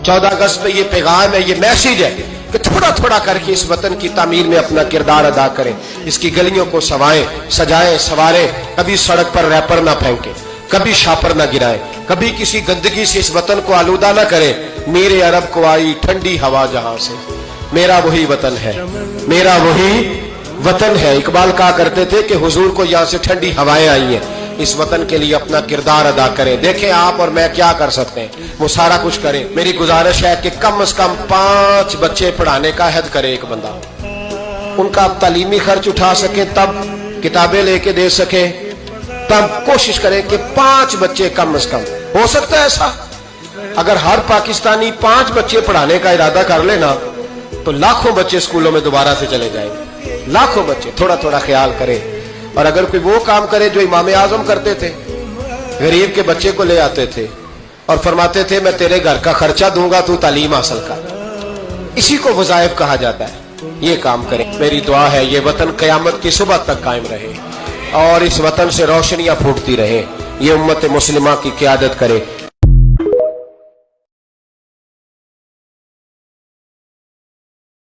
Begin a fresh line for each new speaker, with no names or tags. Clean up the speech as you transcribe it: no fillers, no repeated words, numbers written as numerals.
14 अगस्त पे ये पैगाम है, ये मैसेज है कि थोड़ा थोड़ा करके इस वतन की तामीर में अपना किरदार अदा करें, इसकी गलियों को सजाएं सवारें, कभी सड़क पर रैपर ना फेंकें, कभी शापर ना गिराएं, कभी किसी गंदगी से इस वतन को आलूदा ना करें। मेरे अरब को आई ठंडी हवा जहां से, मेरा वही वतन है, मेरा वही वतन है। इकबाल कहा करते थे कि हुजूर को यहाँ से ठंडी हवाएं आई हैं, इस वतन के लिए अपना किरदार अदा करें। देखें आप और मैं क्या कर सकते हैं, वो सारा कुछ करें। मेरी गुजारिश है कि कम से कम 5 बच्चे पढ़ाने का अहद करे एक बंदा, उनका तालीमी खर्च उठा सके, तब किताबें लेके दे सके, तब कोशिश करें कि 5 बच्चे कम से कम। हो सकता है ऐसा, अगर हर पाकिस्तानी 5 बच्चे पढ़ाने का इरादा कर लेना तो लाखों बच्चे स्कूलों में दोबारा से चले जाएंगे, लाखों बच्चे। थोड़ा थोड़ा ख्याल करें। और अगर कोई वो काम करे जो इमाम आजम करते थे, गरीब के बच्चे को ले आते थे और फरमाते थे मैं तेरे घर का खर्चा दूंगा, तू तालीम हासिल कर। इसी को वज़ाइफ कहा जाता है। ये काम करें। मेरी दुआ है ये वतन क़यामत की सुबह तक कायम रहे और इस वतन से रोशनियां फूटती रहे। ये उम्मत मुस्लिमा की क़यादत करे।